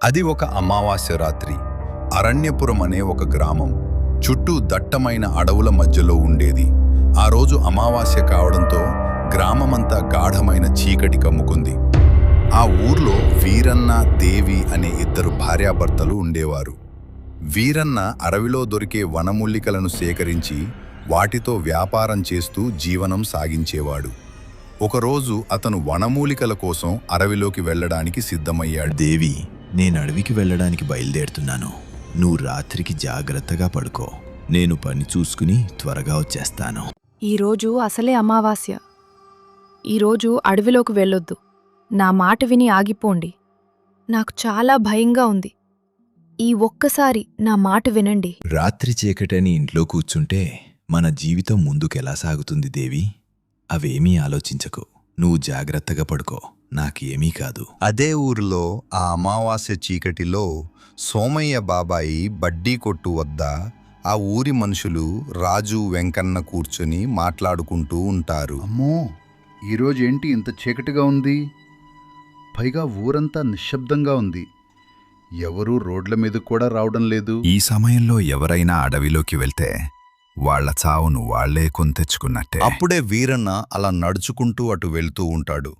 అది ఒక అమావాస్య రాత్రి. అరణ్యపురం అనే ఒక గ్రామం చుట్టూ దట్టమైన అడవుల మధ్యలో ఉండేది. ఆ రోజు అమావాస్య కావడంతో గ్రామమంతా గాఢమైన చీకటి కమ్ముకుంది. ఆ ఊర్లో వీరన్న, దేవి అనే ఇద్దరు భార్యాభర్తలు ఉండేవారు. వీరన్న అడవిలో దొరికే వనమూలికలను సేకరించి వాటితో వ్యాపారం చేస్తూ జీవనం సాగించేవాడు. ఒకరోజు అతను వనమూలికల కోసం అడవిలోకి వెళ్ళడానికి సిద్ధమయ్యాడు. దేవి, నేను అడవికి వెళ్ళడానికి బయలుదేరుతున్నాను. నువ్వు రాత్రికి జాగ్రత్తగా పడుకో. నేను పని చూసుకుని త్వరగా వచ్చేస్తాను. ఈరోజు అసలే అమావాస్య. ఈరోజు అడవిలోకి వెళ్ళొద్దు. నా మాట విని ఆగిపోండి. నాకు చాలా భయంగా ఉంది. ఈ ఒక్కసారి నా మాట వినండి. రాత్రి చీకటని ఇంట్లో కూర్చుంటే మన జీవితం ముందుకెలా సాగుతుంది దేవి? అవేమీ ఆలోచించకు. నువ్వు జాగ్రత్తగా పడుకో. నాకేమీ కాదు. అదే ఊరిలో ఆ అమావాస్య చీకటిలో సోమయ్య బాబాయి బడ్డీ కొట్టు వద్ద ఆ ఊరి మనుషులు రాజు, వెంకన్న కూర్చొని మాట్లాడుకుంటూ ఉంటారు. అమ్మో, ఈరోజు ఏంటి ఇంత చీకటిగా ఉంది? పైగా ఊరంతా నిశ్శబ్దంగా ఉంది. ఎవరూ రోడ్ల మీద కూడా రావడం లేదు. ఈ సమయంలో ఎవరైనా అడవిలోకి వెళ్తే వాళ్ల చావును వాళ్లే కొంతెచ్చుకున్నట్టే. అప్పుడే వీరన్న అలా నడుచుకుంటూ అటు వెళ్తూ ఉంటాడు.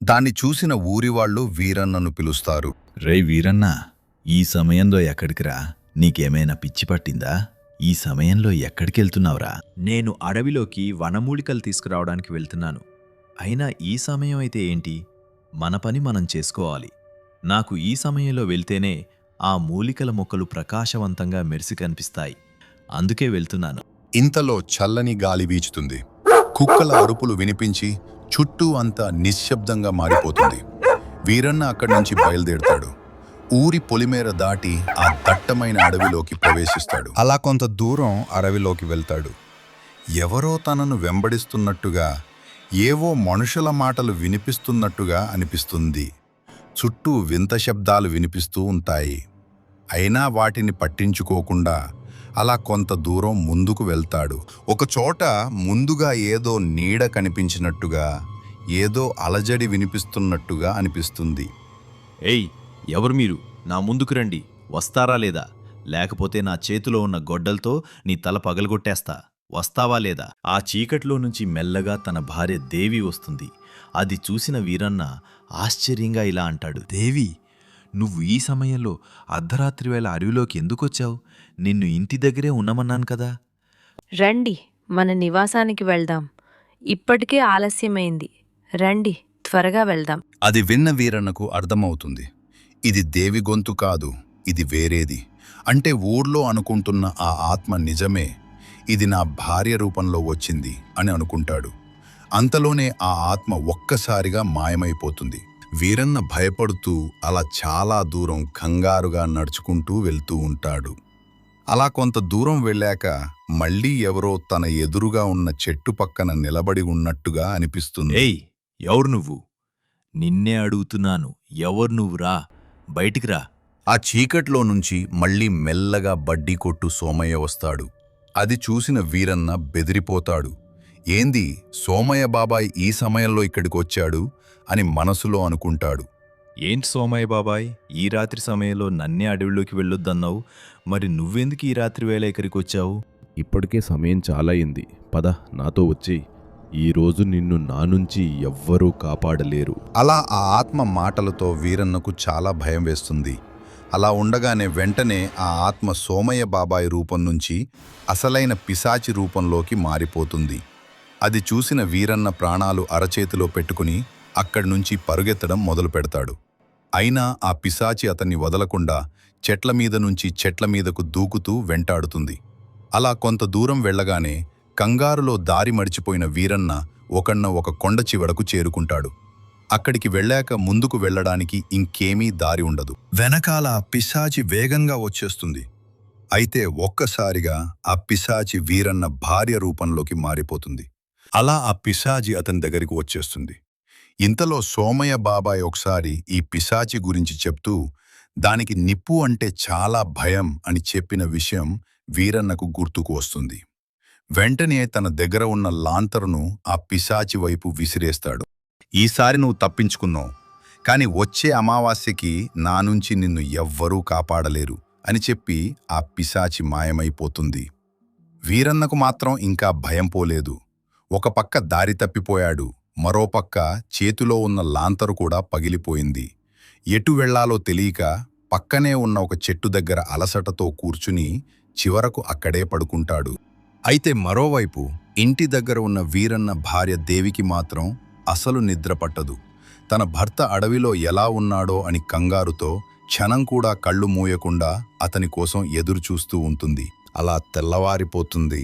దాన్ని చూసిన ఊరివాళ్లు వీరన్నను పిలుస్తారు. రేయ్ వీరన్న, ఈ సమయంలో ఎక్కడికిరా? నీకేమైనా పిచ్చి పట్టిందా? ఈ సమయంలో ఎక్కడికెళ్తున్నావురా? నేను అడవిలోకి వనమూలికలు తీసుకురావడానికి వెళ్తున్నాను. అయినా ఈ సమయం అయితే ఏంటి? మన పని మనం చేసుకోవాలి. నాకు ఈ సమయంలో వెళ్తేనే ఆ మూలికల మొక్కలు ప్రకాశవంతంగా మెరిసి కనిపిస్తాయి. అందుకే వెళ్తున్నాను. ఇంతలో చల్లని గాలి వీచుతుంది. కుక్కల అరుపులు వినిపించి చుట్టూ అంతా నిశ్శబ్దంగా మారిపోతుంది. వీరన్న అక్కడి నుంచి బయలుదేరుతాడు. ఊరి పొలిమేర దాటి ఆ దట్టమైన అడవిలోకి ప్రవేశిస్తాడు. అలా కొంత దూరం అడవిలోకి వెళ్తాడు. ఎవరో తనను వెంబడిస్తున్నట్టుగా, ఏవో మనుషుల మాటలు వినిపిస్తున్నట్టుగా అనిపిస్తుంది. చుట్టూ వింత శబ్దాలు వినిపిస్తూ ఉంటాయి. అయినా వాటిని పట్టించుకోకుండా అలా కొంత దూరం ముందుకు వెళ్తాడు. ఒకచోట ముందుగా ఏదో నీడ కనిపించినట్టుగా, ఏదో అలజడి వినిపిస్తున్నట్టుగా అనిపిస్తుంది. ఏయ్, ఎవరు మీరు? నా ముందుకు రండి. వస్తారా లేదా? లేకపోతే నా చేతిలో ఉన్న గొడ్డలతో నీ తల పగలగొట్టేస్తా. వస్తావా లేదా? ఆ చీకట్లో నుంచి మెల్లగా తన భార్య దేవి వస్తుంది. అది చూసిన వీరన్న ఆశ్చర్యంగా ఇలా అంటాడు. దేవి, నువ్వు ఈ సమయంలో అర్ధరాత్రి వేళ అడవిలోకి ఎందుకొచ్చావు? నిన్ను ఇంటి దగ్గరే ఉండమన్నాను కదా. రండి, మన నివాసానికి వెళ్దాం. ఇప్పటికే ఆలస్యమైంది. రండి, త్వరగా వెళ్దాం. అది విన్న వీరన్నకు అర్థమవుతుంది. ఇది దేవి గొంతు కాదు, ఇది వేరేది. అంటే ఊర్లో అనుకుంటున్న ఆ ఆత్మ నిజమే. ఇది నా భార్య రూపంలో వచ్చింది అని అనుకుంటాడు. అంతలోనే ఆ ఆత్మ ఒక్కసారిగా మాయమైపోతుంది. వీరన్న భయపడుతూ అలా చాలా దూరం కంగారుగా నడుచుకుంటూ వెళ్తూ ఉంటాడు. అలా కొంత దూరం వెళ్ళాక మళ్ళీ ఎవరో తన ఎదురుగా ఉన్న చెట్టు పక్కన నిలబడి ఉన్నట్టుగా అనిపిస్తుంది. ఏయ్, ఎవరు నువ్వు? నిన్నే అడుగుతున్నాను. ఎవరు నువ్వురా? బయటికి రా. ఆ చీకట్లో నుంచి మళ్ళీ మెల్లగా బడ్డీ కొట్టు సోమయ్య వస్తాడు. అది చూసిన వీరన్న బెదిరిపోతాడు. ఏంది, సోమయ్య బాబాయ్ ఈ సమయంలో ఇక్కడికొచ్చాడు అని మనసులో అనుకుంటాడు. ఏంటి సోమయ్య బాబాయ్, ఈ రాత్రి సమయంలో నన్నే అడవిలోకి వెళ్ళొద్దన్నావు. మరి నువ్వెందుకు ఈ రాత్రి వేళ ఇక్కడికి వచ్చావు? ఇప్పటికే సమయం చాలా అయింది. పద, నాతో వచ్చేయ్. ఈరోజు నిన్ను నా నుంచి ఎవ్వరూ కాపాడలేరు. అలా ఆ ఆత్మ మాటలతో వీరన్నకు చాలా భయం వేస్తుంది. అలా ఉండగానే వెంటనే ఆ ఆత్మ సోమయ్య బాబాయ్ రూపం నుంచి అసలైన పిశాచి రూపంలోకి మారిపోతుంది. అది చూసిన వీరన్న ప్రాణాలు అరచేతిలో పెట్టుకుని అక్కడి నుంచి పరుగెత్తడం మొదలు పెడతాడు. అయినా ఆ పిశాచి అతన్ని వదలకుండా చెట్ల మీద నుంచి చెట్ల మీదకు దూకుతూ వెంటాడుతుంది. అలా కొంత దూరం వెళ్ళగానే కంగారులో దారి మడిచిపోయిన వీరన్న ఒక కొండ చివరకు చేరుకుంటాడు. అక్కడికి వెళ్ళాక ముందుకు వెళ్ళడానికి ఇంకేమీ దారి ఉండదు. వెనకాల ఆ పిశాచి వేగంగా వచ్చేస్తుంది. అయితే ఒక్కసారిగా ఆ పిశాచి వీరన్న భార్య రూపంలోకి మారిపోతుంది. అలా ఆ పిశాచి అతని దగ్గరికి వచ్చేస్తుంది. ఇంతలో సోమయ్య బాబాయ్ ఒకసారి ఈ పిశాచి గురించి చెప్తూ దానికి నిప్పు అంటే చాలా భయం అని చెప్పిన విషయం వీరన్నకు గుర్తుకు వస్తుంది. వెంటనే తన దగ్గర ఉన్న లాంతరును ఆ పిశాచి వైపు విసిరేస్తాడు. ఈసారి నువ్వు తప్పించుకున్నావు, కాని వచ్చే అమావాస్యకి నా నుంచి నిన్ను ఎవ్వరూ కాపాడలేరు అని చెప్పి ఆ పిశాచి మాయమైపోతుంది. వీరన్నకు మాత్రం ఇంకా భయం పోలేదు. ఒక పక్క దారి తప్పిపోయాడు, మరోపక్క చేతిలో ఉన్న లాంతరు కూడా పగిలిపోయింది. ఎటు వెళ్లాలో తెలియక పక్కనే ఉన్న ఒక చెట్టు దగ్గర అలసటతో కూర్చుని చివరకు అక్కడే పడుకుంటాడు. అయితే మరోవైపు ఇంటి దగ్గర ఉన్న వీరన్న భార్య దేవికి మాత్రం అసలు నిద్ర పట్టదు. తన భర్త అడవిలో ఎలా ఉన్నాడో అని కంగారుతో క్షణం కూడా కళ్ళు మూయకుండా అతని కోసం ఎదురుచూస్తూ ఉంటుంది. అలా తెల్లవారిపోతుంది.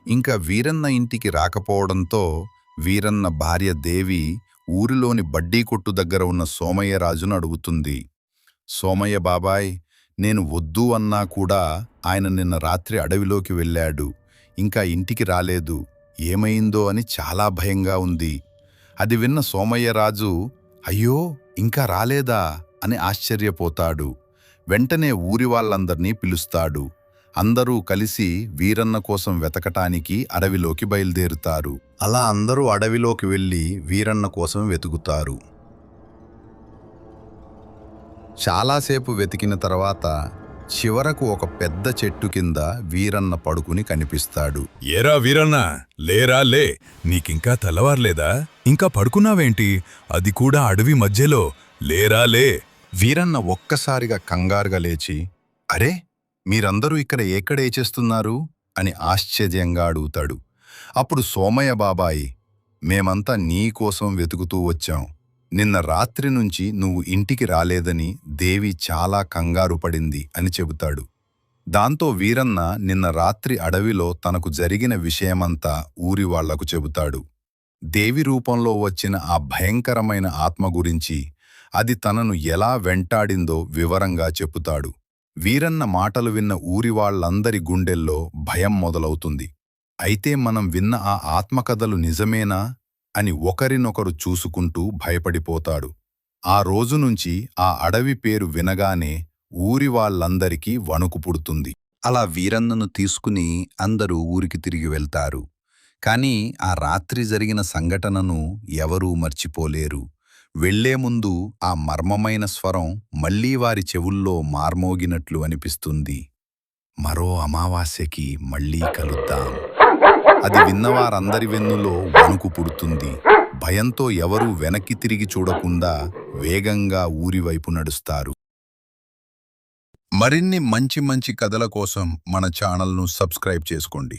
ఇంకా వీరన్న ఇంటికి రాకపోవడంతో వీరన్న భార్య దేవి ఊరిలోని బడ్డీ కొట్టు దగ్గర ఉన్న సోమయ్యరాజును అడుగుతుంది. సోమయ్య బాబాయ్, నేను వద్దు అన్నా కూడా ఆయన నిన్న రాత్రి అడవిలోకి వెళ్ళాడు, ఇంకా ఇంటికి రాలేదు, ఏమైందో అని చాలా భయంగా ఉంది. అది విన్న సోమయ్యరాజు, అయ్యో ఇంకా రాలేదా అని ఆశ్చర్యపోతాడు. వెంటనే ఊరి వాళ్ళందర్నీ పిలుస్తాడు. అందరూ కలిసి వీరన్న కోసం వెతకటానికి అడవిలోకి బయలుదేరుతారు. అలా అందరూ అడవిలోకి వెళ్ళి వీరన్న కోసం వెతుకుతారు. చాలాసేపు వెతికిన తర్వాత చివరకు ఒక పెద్ద చెట్టు కింద వీరన్న పడుకుని కనిపిస్తాడు. ఏరా వీరన్న, లేరా లే, నీకింకా తెల్లవార్లేదా? ఇంకా పడుకున్నావేంటి? అది కూడా అడవి మధ్యలో, లేరా లే. వీరన్న ఒక్కసారిగా కంగారుగా లేచి, అరే, మీరందరూ ఇక్కడ ఎక్కడే చేస్తున్నారు అని ఆశ్చర్యంగా అడుగుతాడు. అప్పుడు సోమయ్య బాబాయి, మేమంతా నీకోసం వెతుకుతూ వచ్చాం. నిన్న రాత్రి నుంచి నువ్వు ఇంటికి రాలేదని దేవి చాలా కంగారు పడింది అని చెబుతాడు. దాంతో వీరన్న నిన్న రాత్రి అడవిలో తనకు జరిగిన విషయమంతా ఊరి వాళ్లకు చెబుతాడు. దేవి రూపంలో వచ్చిన ఆ భయంకరమైన ఆత్మ గురించి, అది తనను ఎలా వెంటాడిందో వివరంగా చెబుతాడు. వీరన్న మాటలు విన్న ఊరి వాళ్ళందరి గుండెల్లో భయం మొదలవుతుంది. అయితే మనం విన్న ఆ ఆత్మకథలు నిజమేనా అని ఒకరినొకరు చూసుకుంటూ భయపడిపోతాడు. ఆ రోజు నుంచి ఆ అడవి పేరు వినగానే ఊరి వాళ్ళందరికీ వణుకు పుడుతుంది. అలా వీరన్నను తీసుకుని అందరూ ఊరికి తిరిగి వెళ్తారు. కాని ఆ రాత్రి జరిగిన సంఘటనను ఎవరూ మర్చిపోలేరు. వెళ్లే ముందు ఆ మర్మమైన స్వరం మళ్లీ వారి చెవుల్లో మార్మోగినట్లు అనిపిస్తుంది. మరో అమావాస్యకి మళ్లీ కలుద్దాం. అది విన్నవారందరి వెన్నులో వణుకు పుడుతుంది. భయంతో ఎవరూ వెనక్కి తిరిగి చూడకుండా వేగంగా ఊరివైపు నడుస్తారు. మరిన్ని మంచి మంచి కథల కోసం మన ఛానల్ను సబ్స్క్రైబ్ చేసుకోండి.